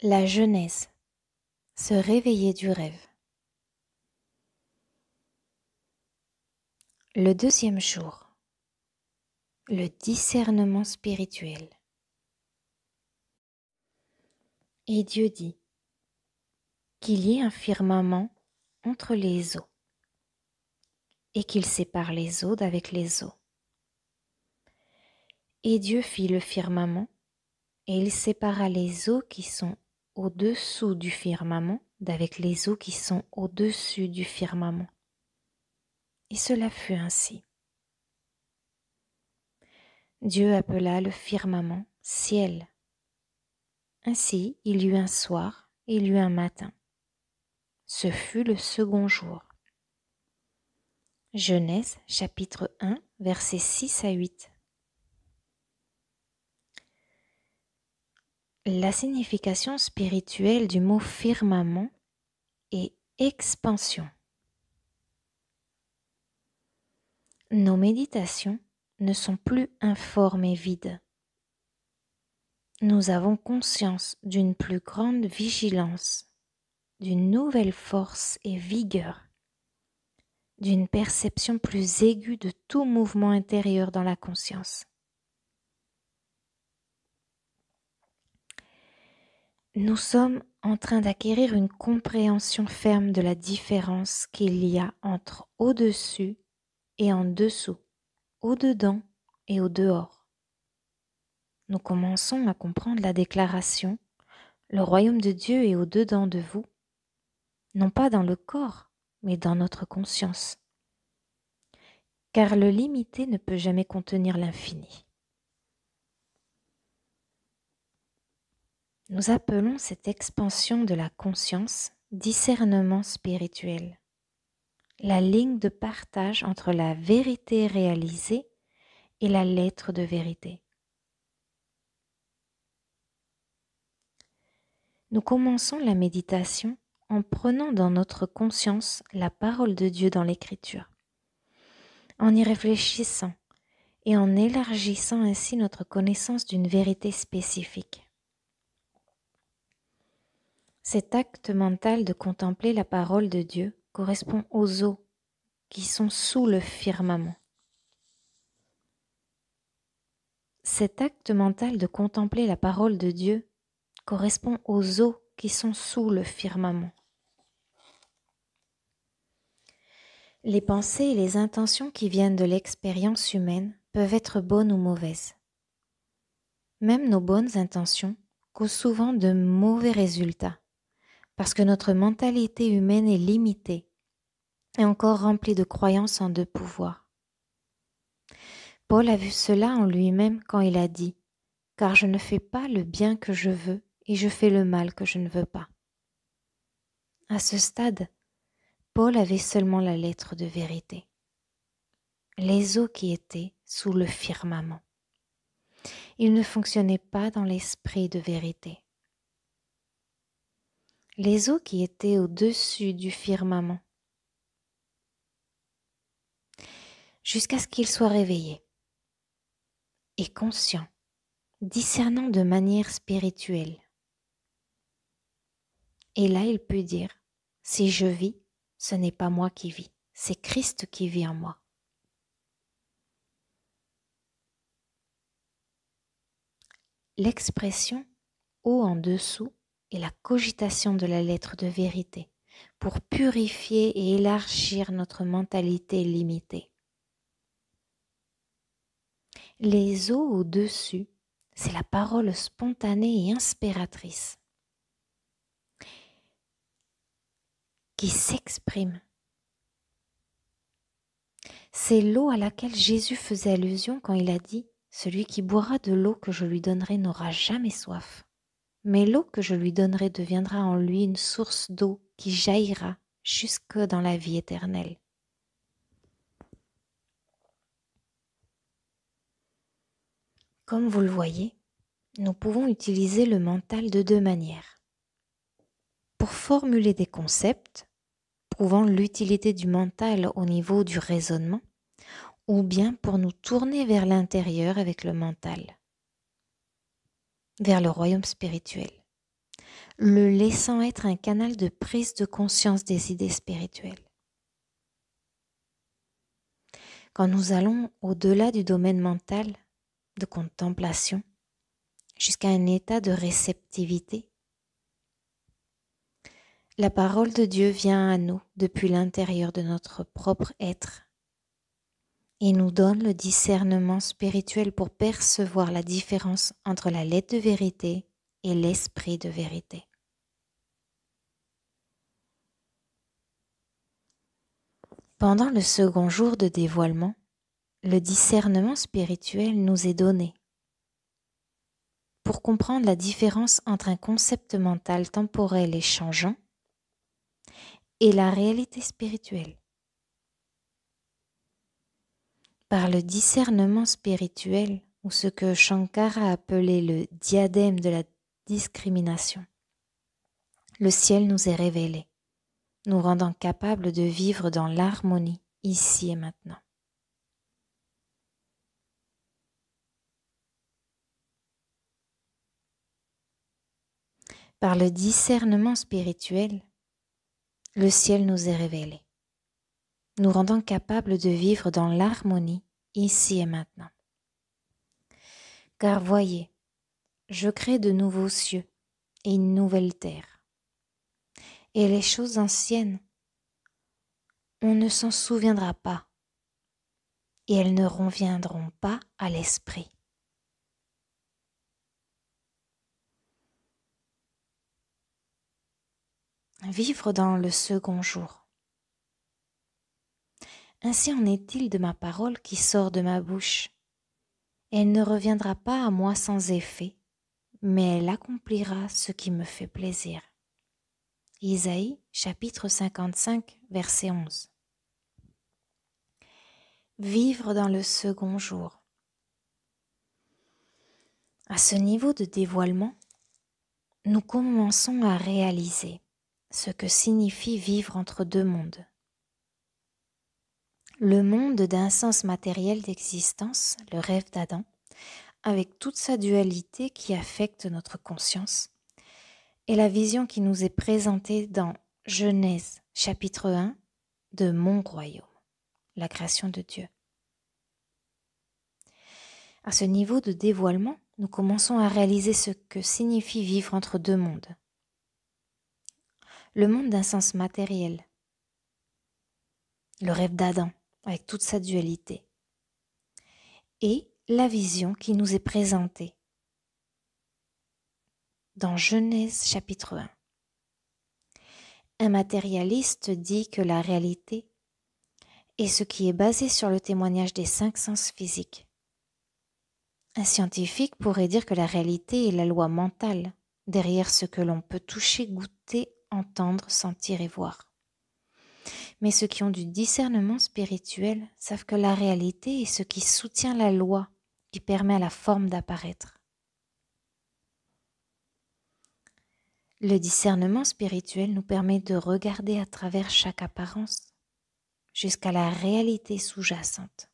La genèse, se réveiller du rêve. Le deuxième jour, le discernement spirituel. Et Dieu dit qu'il y ait un firmament entre les eaux et qu'il sépare les eaux d'avec les eaux. Et Dieu fit le firmament et il sépara les eaux qui sont au-dessous du firmament d'avec les eaux qui sont au-dessus du firmament. Et cela fut ainsi. Dieu appela le firmament ciel. Ainsi il y eut un soir et il y eut un matin. Ce fut le second jour. Genèse chapitre 1 versets 6 à 8. La signification spirituelle du mot firmament est expansion. Nos méditations ne sont plus informes et vides. Nous avons conscience d'une plus grande vigilance, d'une nouvelle force et vigueur, d'une perception plus aiguë de tout mouvement intérieur dans la conscience. Nous sommes en train d'acquérir une compréhension ferme de la différence qu'il y a entre au-dessus et en dessous, au-dedans et au-dehors. Nous commençons à comprendre la déclaration « Le royaume de Dieu est au-dedans de vous », non pas dans le corps, mais dans notre conscience. Car le limité ne peut jamais contenir l'infini. Nous appelons cette expansion de la conscience discernement spirituel, la ligne de partage entre la vérité réalisée et la lettre de vérité. Nous commençons la méditation en prenant dans notre conscience la parole de Dieu dans l'Écriture, en y réfléchissant et en élargissant ainsi notre connaissance d'une vérité spécifique. Cet acte mental de contempler la parole de Dieu correspond aux eaux qui sont sous le firmament. Cet acte mental de contempler la parole de Dieu correspond aux eaux qui sont sous le firmament. Les pensées et les intentions qui viennent de l'expérience humaine peuvent être bonnes ou mauvaises. Même nos bonnes intentions causent souvent de mauvais résultats parce que notre mentalité humaine est limitée et encore remplie de croyances en deux pouvoirs. Paul a vu cela en lui-même quand il a dit « Car je ne fais pas le bien que je veux et je fais le mal que je ne veux pas. » À ce stade, Paul avait seulement la lettre de vérité, les eaux qui étaient sous le firmament. Il ne fonctionnait pas dans l'esprit de vérité. Les eaux qui étaient au-dessus du firmament, jusqu'à ce qu'il soit réveillé et conscient, discernant de manière spirituelle. Et là, il peut dire, si je vis, ce n'est pas moi qui vis, c'est Christ qui vit en moi. L'expression « haut en dessous » est la cogitation de la lettre de vérité pour purifier et élargir notre mentalité limitée. Les eaux au-dessus, c'est la parole spontanée et inspiratrice qui s'exprime. C'est l'eau à laquelle Jésus faisait allusion quand il a dit « Celui qui boira de l'eau que je lui donnerai n'aura jamais soif. Mais l'eau que je lui donnerai deviendra en lui une source d'eau qui jaillira jusque dans la vie éternelle. » Comme vous le voyez, nous pouvons utiliser le mental de deux manières. Pour formuler des concepts, prouvant l'utilité du mental au niveau du raisonnement, ou bien pour nous tourner vers l'intérieur avec le mental, vers le royaume spirituel. le laissant être un canal de prise de conscience des idées spirituelles. Quand nous allons au-delà du domaine mental, de contemplation, jusqu'à un état de réceptivité, la parole de Dieu vient à nous depuis l'intérieur de notre propre être et nous donne le discernement spirituel pour percevoir la différence entre la lettre de vérité et l'esprit de vérité. Pendant le second jour de dévoilement, le discernement spirituel nous est donné pour comprendre la différence entre un concept mental temporel et changeant et la réalité spirituelle. Par le discernement spirituel, ou ce que Shankara a appelé le diadème de la discrimination, le ciel nous est révélé, nous rendant capables de vivre dans l'harmonie ici et maintenant. Par le discernement spirituel, le ciel nous est révélé, nous rendant capables de vivre dans l'harmonie ici et maintenant. Car voyez, je crée de nouveaux cieux et une nouvelle terre. Et les choses anciennes, on ne s'en souviendra pas, et elles ne reviendront pas à l'esprit. Vivre dans le second jour. Ainsi en est-il de ma parole qui sort de ma bouche. Elle ne reviendra pas à moi sans effet, mais elle accomplira ce qui me fait plaisir. Isaïe, chapitre 55, verset 11. Vivre dans le second jour. À ce niveau de dévoilement, nous commençons à réaliser ce que signifie vivre entre deux mondes. Le monde d'un sens matériel d'existence, le rêve d'Adam, avec toute sa dualité qui affecte notre conscience, et la vision qui nous est présentée dans Genèse, chapitre 1, de mon royaume, la création de Dieu. À ce niveau de dévoilement, nous commençons à réaliser ce que signifie vivre entre deux mondes. Le monde d'un sens matériel, le rêve d'Adam, avec toute sa dualité, et la vision qui nous est présentée dans Genèse chapitre 1. Un matérialiste dit que la réalité est ce qui est basé sur le témoignage des 5 sens physiques. Un scientifique pourrait dire que la réalité est la loi mentale, derrière ce que l'on peut toucher, goûter, entendre, sentir et voir. Mais ceux qui ont du discernement spirituel savent que la réalité est ce qui soutient la loi, qui permet à la forme d'apparaître. Le discernement spirituel nous permet de regarder à travers chaque apparence, jusqu'à la réalité sous-jacente.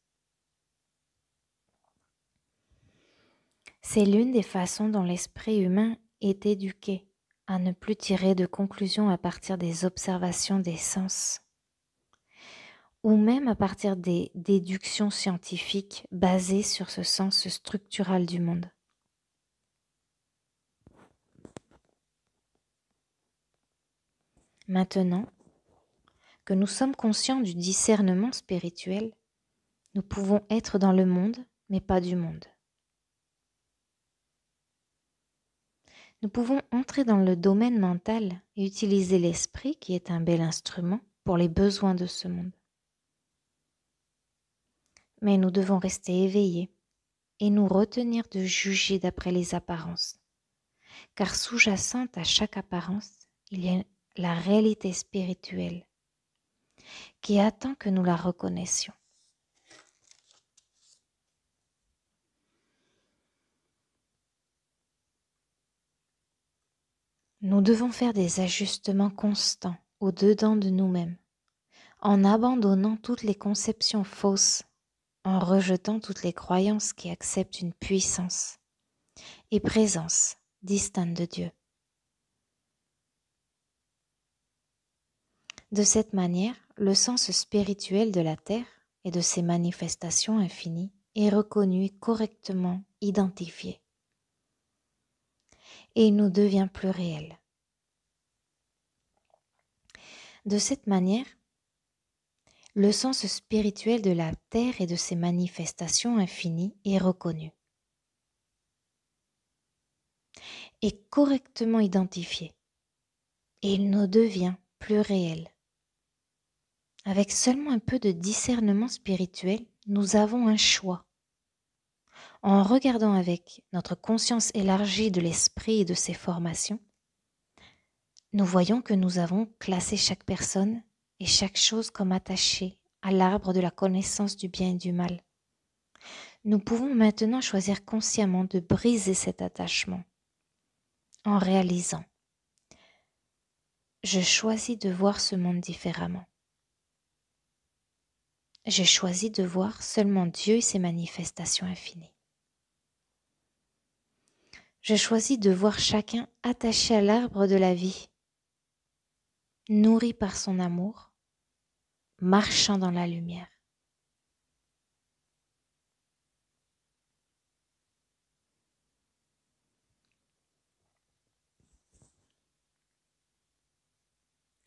C'est l'une des façons dont l'esprit humain est éduqué à ne plus tirer de conclusions à partir des observations des sens, ou même à partir des déductions scientifiques basées sur ce sens structural du monde. Maintenant que nous sommes conscients du discernement spirituel, nous pouvons être dans le monde, mais pas du monde. Nous pouvons entrer dans le domaine mental et utiliser l'esprit, qui est un bel instrument, pour les besoins de ce monde. Mais nous devons rester éveillés et nous retenir de juger d'après les apparences, car sous-jacente à chaque apparence, il y a la réalité spirituelle qui attend que nous la reconnaissions. Nous devons faire des ajustements constants au-dedans de nous-mêmes, en abandonnant toutes les conceptions fausses, en rejetant toutes les croyances qui acceptent une puissance et présence distincte de Dieu. De cette manière, le sens spirituel de la Terre et de ses manifestations infinies est reconnu et correctement identifié, et il nous devient plus réel. De cette manière, le sens spirituel de la Terre et de ses manifestations infinies est reconnu et correctement identifié, et il nous devient plus réel. Avec seulement un peu de discernement spirituel, nous avons un choix. En regardant avec notre conscience élargie de l'esprit et de ses formations, nous voyons que nous avons classé chaque personne et chaque chose comme attachée à l'arbre de la connaissance du bien et du mal. Nous pouvons maintenant choisir consciemment de briser cet attachement en réalisant « Je choisis de voir ce monde différemment. Je choisis de voir seulement Dieu et ses manifestations infinies. Je choisis de voir chacun attaché à l'arbre de la vie, nourri par son amour, marchant dans la lumière. »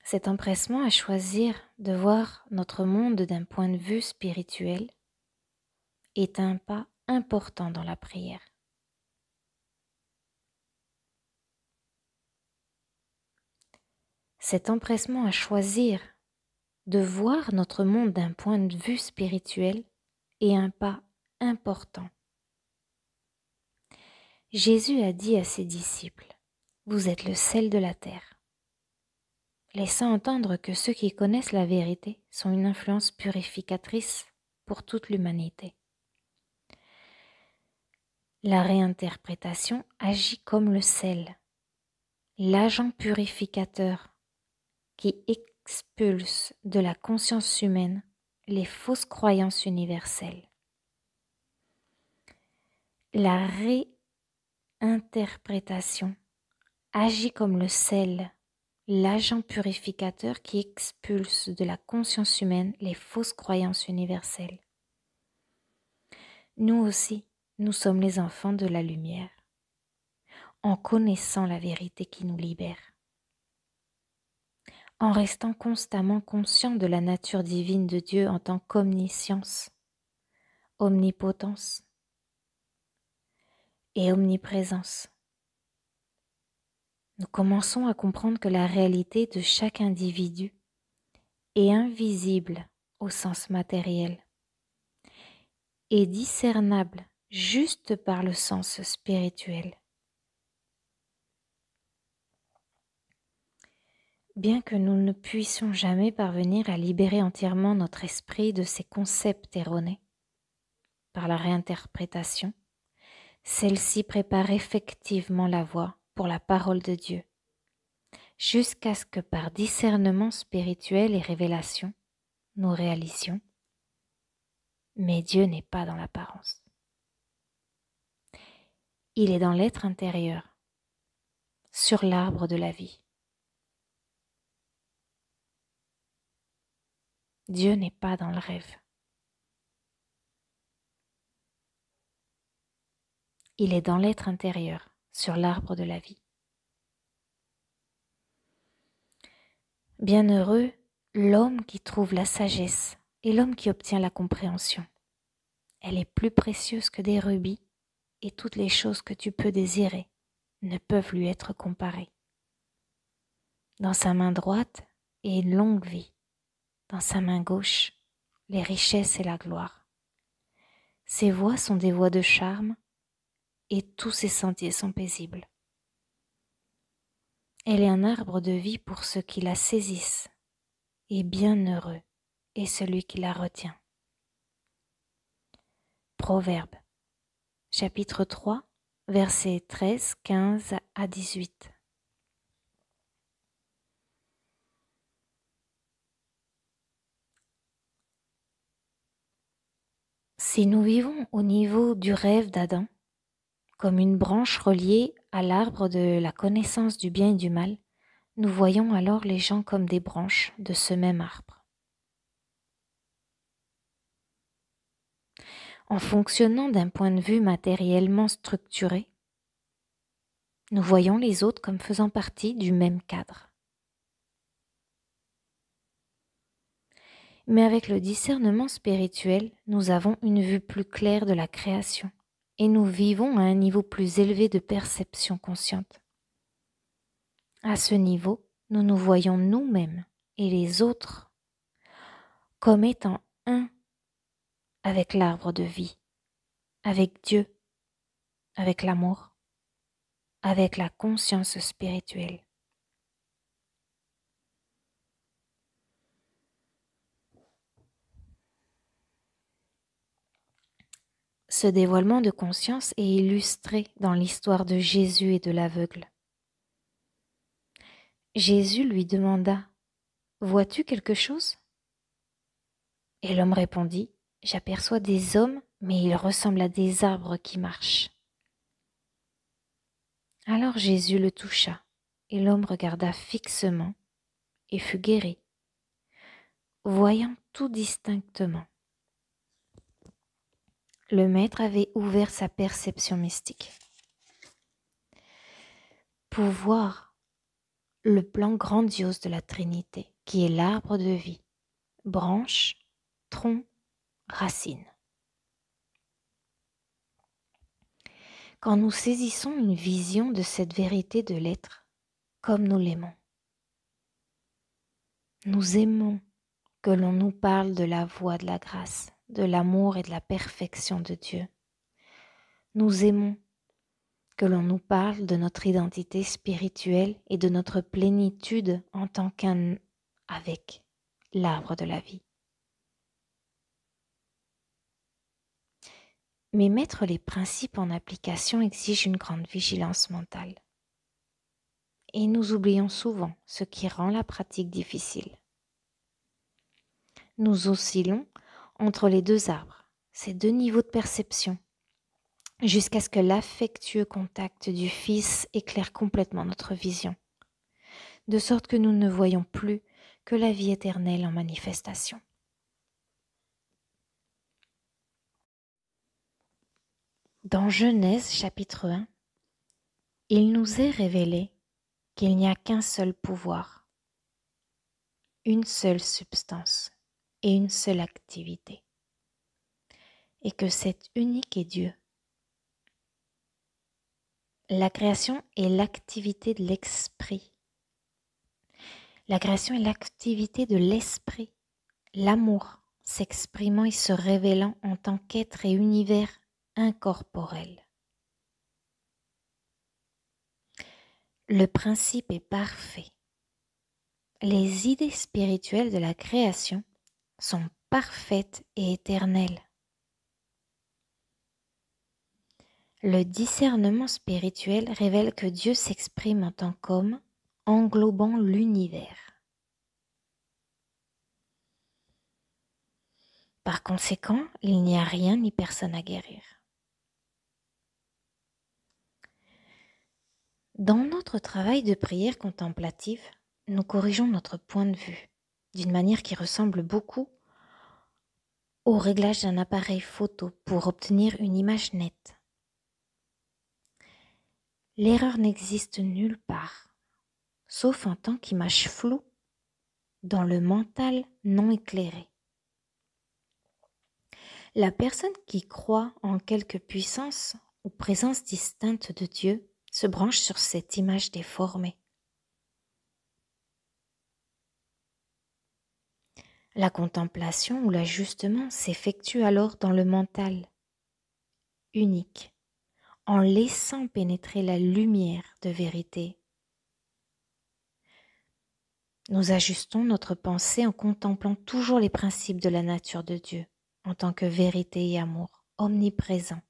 Cet empressement à choisir de voir notre monde d'un point de vue spirituel est un pas important dans la prière. Cet empressement à choisir de voir notre monde d'un point de vue spirituel est un pas important. Jésus a dit à ses disciples, « Vous êtes le sel de la terre », laissant entendre que ceux qui connaissent la vérité sont une influence purificatrice pour toute l'humanité. La réinterprétation agit comme le sel, l'agent purificateur qui expulse de la conscience humaine les fausses croyances universelles. La réinterprétation agit comme le sel, l'agent purificateur qui expulse de la conscience humaine les fausses croyances universelles. Nous aussi, nous sommes les enfants de la lumière, en connaissant la vérité qui nous libère, en restant constamment conscients de la nature divine de Dieu en tant qu'omniscience, omnipotence et omniprésence. Nous commençons à comprendre que la réalité de chaque individu est invisible au sens matériel et discernable juste par le sens spirituel. Bien que nous ne puissions jamais parvenir à libérer entièrement notre esprit de ces concepts erronés, par la réinterprétation, celle-ci prépare effectivement la voie pour la parole de Dieu, jusqu'à ce que par discernement spirituel et révélation, nous réalisions, mais Dieu n'est pas dans l'apparence. Il est dans l'être intérieur, sur l'arbre de la vie. Dieu n'est pas dans le rêve. Il est dans l'être intérieur, sur l'arbre de la vie. Bienheureux l'homme qui trouve la sagesse et l'homme qui obtient la compréhension. Elle est plus précieuse que des rubis et toutes les choses que tu peux désirer ne peuvent lui être comparées. Dans sa main droite est une longue vie, dans sa main gauche, les richesses et la gloire. Ses voies sont des voies de charme et tous ses sentiers sont paisibles. Elle est un arbre de vie pour ceux qui la saisissent, et bienheureux est celui qui la retient. Proverbe, chapitre 3, versets 13, 15 à 18. Si nous vivons au niveau du rêve d'Adam, comme une branche reliée à l'arbre de la connaissance du bien et du mal, Nous voyons alors les gens comme des branches de ce même arbre. En fonctionnant d'un point de vue matériellement structuré, nous voyons les autres comme faisant partie du même cadre. Mais avec le discernement spirituel, nous avons une vue plus claire de la création et nous vivons à un niveau plus élevé de perception consciente. À ce niveau, nous nous voyons nous-mêmes et les autres comme étant un avec l'arbre de vie, avec Dieu, avec l'amour, avec la conscience spirituelle. Ce dévoilement de conscience est illustré dans l'histoire de Jésus et de l'aveugle. Jésus lui demanda « Vois-tu quelque chose ?» Et l'homme répondit « J'aperçois des hommes, mais ils ressemblent à des arbres qui marchent. » Alors Jésus le toucha, et l'homme regarda fixement et fut guéri, voyant tout distinctement. Le maître avait ouvert sa perception mystique. Pour voir le plan grandiose de la Trinité, qui est l'arbre de vie, branche, tronc, racine. Quand nous saisissons une vision de cette vérité de l'être, comme nous l'aimons, nous aimons que l'on nous parle de la voie de la grâce, de l'amour et de la perfection de Dieu. Nous aimons que l'on nous parle de notre identité spirituelle et de notre plénitude en tant qu'un avec l'arbre de la vie. Mais mettre les principes en application exige une grande vigilance mentale. Et nous oublions souvent ce qui rend la pratique difficile. Nous oscillons entre les deux arbres, ces deux niveaux de perception, jusqu'à ce que l'affectueux contact du Fils éclaire complètement notre vision, de sorte que nous ne voyons plus que la vie éternelle en manifestation. Dans Genèse chapitre 1, il nous est révélé qu'il n'y a qu'un seul pouvoir, une seule substance et une seule activité, et que cet unique est Dieu. La création est l'activité de l'esprit. La création est l'activité de l'esprit, l'amour s'exprimant et se révélant en tant qu'être et univers incorporel. Le principe est parfait. Les idées spirituelles de la création sont parfaites et éternelles. Le discernement spirituel révèle que Dieu s'exprime en tant qu'homme, englobant l'univers. Par conséquent, il n'y a rien ni personne à guérir. Dans notre travail de prière contemplative, nous corrigeons notre point de vue d'une manière qui ressemble beaucoup au réglage d'un appareil photo pour obtenir une image nette. L'erreur n'existe nulle part, sauf en tant qu'image floue dans le mental non éclairé. La personne qui croit en quelque puissance ou présence distincte de Dieu se branche sur cette image déformée. La contemplation ou l'ajustement s'effectue alors dans le mental unique, en laissant pénétrer la lumière de vérité. Nous ajustons notre pensée en contemplant toujours les principes de la nature de Dieu en tant que vérité et amour omniprésent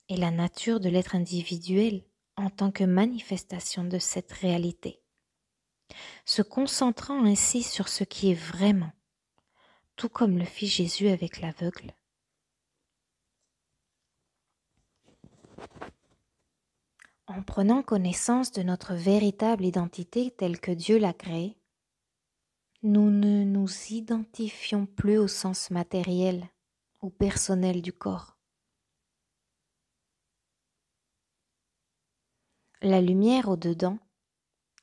et la nature de l'être individuel en tant que manifestation de cette réalité, se concentrant ainsi sur ce qui est vraiment, tout comme le fit Jésus avec l'aveugle. En prenant connaissance de notre véritable identité telle que Dieu l'a créée, nous ne nous identifions plus au sens matériel ou personnel du corps. La lumière au-dedans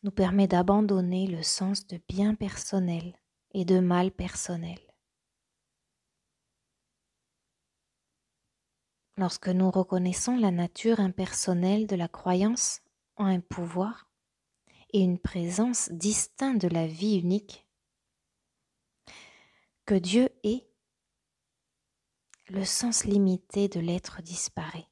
nous permet d'abandonner le sens de bien personnel et de mal personnel. Lorsque nous reconnaissons la nature impersonnelle de la croyance en un pouvoir et une présence distincte de la vie unique que Dieu est, le sens limité de l'être disparaît.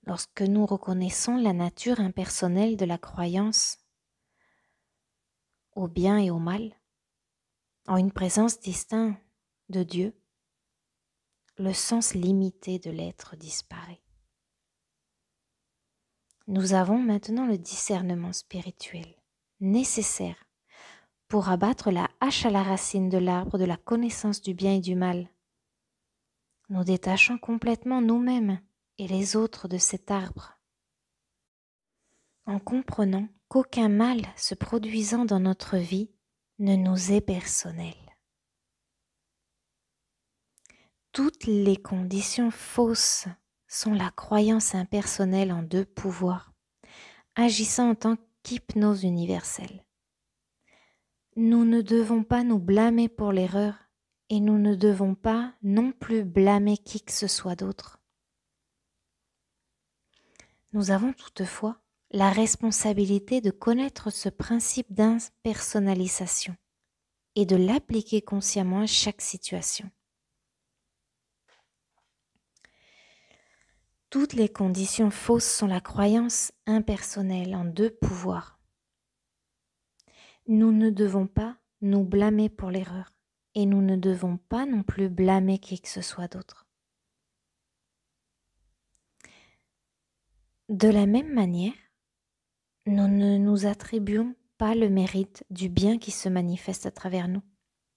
Lorsque nous reconnaissons la nature impersonnelle de la croyance au bien et au mal, en une présence distincte de Dieu, le sens limité de l'être disparaît. Nous avons maintenant le discernement spirituel nécessaire pour abattre la hache à la racine de l'arbre de la connaissance du bien et du mal, nous détachant complètement nous-mêmes et les autres de cet arbre, en comprenant qu'aucun mal se produisant dans notre vie ne nous est personnel. Toutes les conditions fausses sont la croyance impersonnelle en deux pouvoirs, agissant en tant qu'hypnose universelle. Nous ne devons pas nous blâmer pour l'erreur et nous ne devons pas non plus blâmer qui que ce soit d'autre. Nous avons toutefois la responsabilité de connaître ce principe d'impersonnalisation et de l'appliquer consciemment à chaque situation. Toutes les conditions fausses sont la croyance impersonnelle en deux pouvoirs. Nous ne devons pas nous blâmer pour l'erreur et nous ne devons pas non plus blâmer qui que ce soit d'autre. De la même manière, nous ne nous attribuons pas le mérite du bien qui se manifeste à travers nous,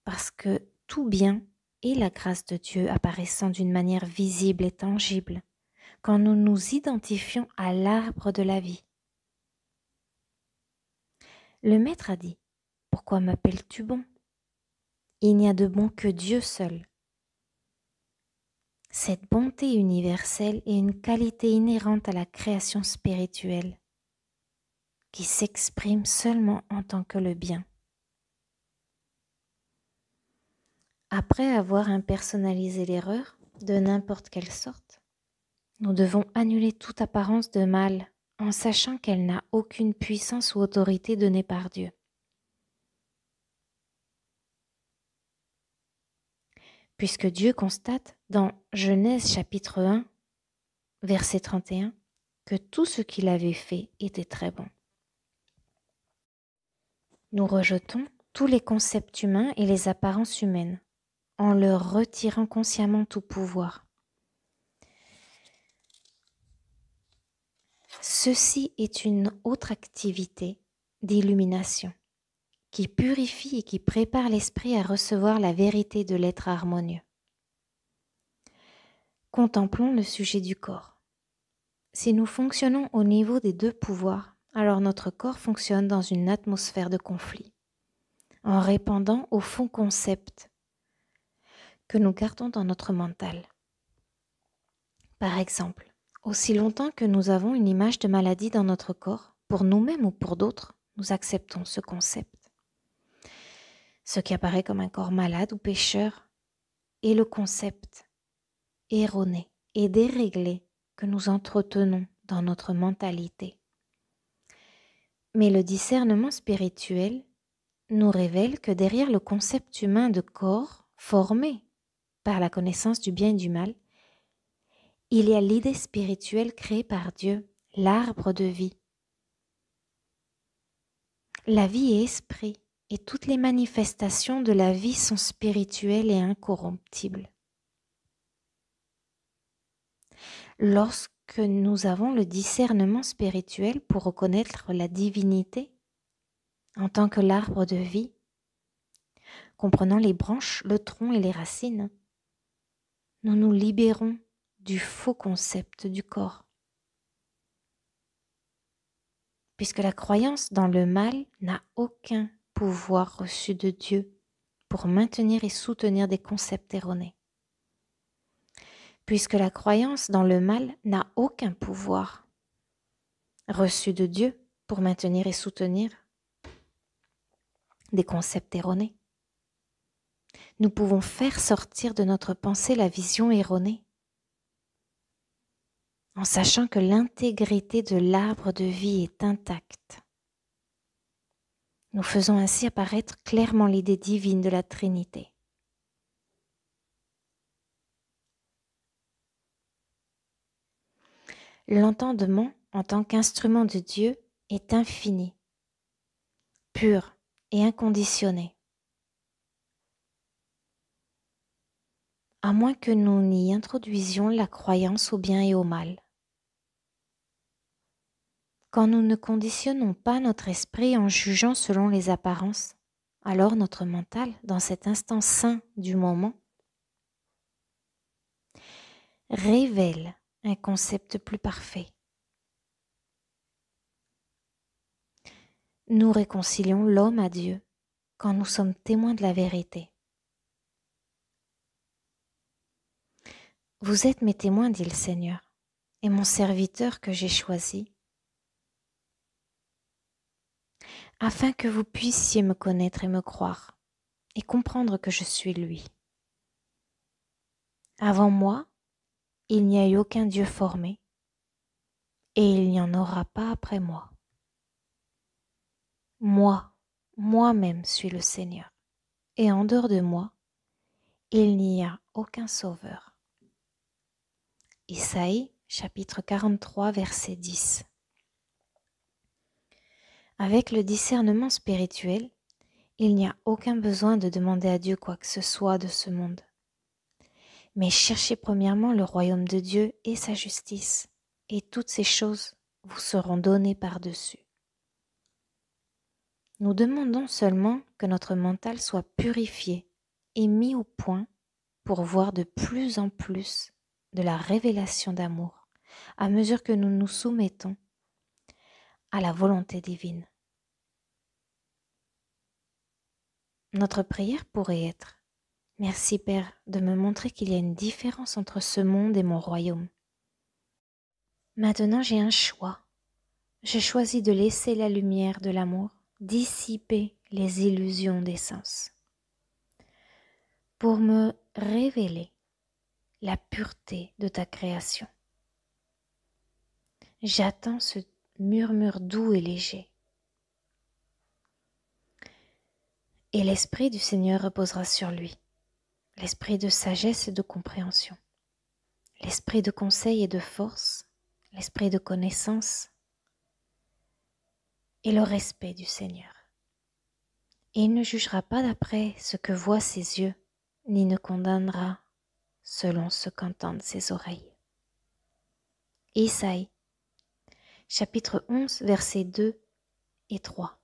parce que tout bien est la grâce de Dieu apparaissant d'une manière visible et tangible quand nous nous identifions à l'arbre de la vie. Le Maître a dit : « Pourquoi m'appelles-tu bon ? Il n'y a de bon que Dieu seul. » Cette bonté universelle est une qualité inhérente à la création spirituelle qui s'exprime seulement en tant que le bien. Après avoir impersonnalisé l'erreur, de n'importe quelle sorte, nous devons annuler toute apparence de mal en sachant qu'elle n'a aucune puissance ou autorité donnée par Dieu. Puisque Dieu constate dans Genèse chapitre 1, verset 31, que tout ce qu'il avait fait était très bon. Nous rejetons tous les concepts humains et les apparences humaines en leur retirant consciemment tout pouvoir. Ceci est une autre activité d'illumination qui purifie et qui prépare l'esprit à recevoir la vérité de l'être harmonieux. Contemplons le sujet du corps. Si nous fonctionnons au niveau des deux pouvoirs, alors notre corps fonctionne dans une atmosphère de conflit, en répandant au fond concept que nous gardons dans notre mental. Par exemple, aussi longtemps que nous avons une image de maladie dans notre corps, pour nous-mêmes ou pour d'autres, nous acceptons ce concept. Ce qui apparaît comme un corps malade ou pécheur est le concept erroné et déréglé que nous entretenons dans notre mentalité. Mais le discernement spirituel nous révèle que derrière le concept humain de corps formé par la connaissance du bien et du mal, il y a l'idée spirituelle créée par Dieu, l'arbre de vie. La vie est esprit et toutes les manifestations de la vie sont spirituelles et incorruptibles. Lorsque nous avons le discernement spirituel pour reconnaître la divinité en tant que l'arbre de vie, comprenant les branches, le tronc et les racines, nous nous libérons du faux concept du corps. Puisque la croyance dans le mal n'a aucun pouvoir reçu de Dieu pour maintenir et soutenir des concepts erronés. Puisque la croyance dans le mal n'a aucun pouvoir reçu de Dieu pour maintenir et soutenir des concepts erronés. Nous pouvons faire sortir de notre pensée la vision erronée, en sachant que l'intégrité de l'arbre de vie est intacte. Nous faisons ainsi apparaître clairement l'idée divine de la Trinité. L'entendement, en tant qu'instrument de Dieu, est infini, pur et inconditionné. À moins que nous n'y introduisions la croyance au bien et au mal. Quand nous ne conditionnons pas notre esprit en jugeant selon les apparences, alors notre mental, dans cet instant saint du moment, révèle un concept plus parfait. Nous réconcilions l'homme à Dieu quand nous sommes témoins de la vérité. Vous êtes mes témoins, dit le Seigneur, et mon serviteur que j'ai choisi, afin que vous puissiez me connaître et me croire, et comprendre que je suis lui. Avant moi, il n'y a eu aucun Dieu formé, et il n'y en aura pas après moi. Moi-même suis le Seigneur, et en dehors de moi, il n'y a aucun sauveur. Isaïe, chapitre 43, verset 10. Avec le discernement spirituel, il n'y a aucun besoin de demander à Dieu quoi que ce soit de ce monde. Mais cherchez premièrement le royaume de Dieu et sa justice, et toutes ces choses vous seront données par-dessus. Nous demandons seulement que notre mental soit purifié et mis au point pour voir de plus en plus de la révélation d'amour à mesure que nous nous soumettons à la volonté divine. Notre prière pourrait être: merci Père de me montrer qu'il y a une différence entre ce monde et mon royaume. Maintenant j'ai un choix. Je choisis de laisser la lumière de l'amour dissiper les illusions des sens pour me révéler la pureté de ta création. J'attends ce murmure doux et léger. Et l'Esprit du Seigneur reposera sur lui, l'Esprit de sagesse et de compréhension, l'Esprit de conseil et de force, l'Esprit de connaissance et le respect du Seigneur. Et il ne jugera pas d'après ce que voient ses yeux, ni ne condamnera selon ce qu'entendent ses oreilles. Isaïe, chapitre 11, versets 2 et 3.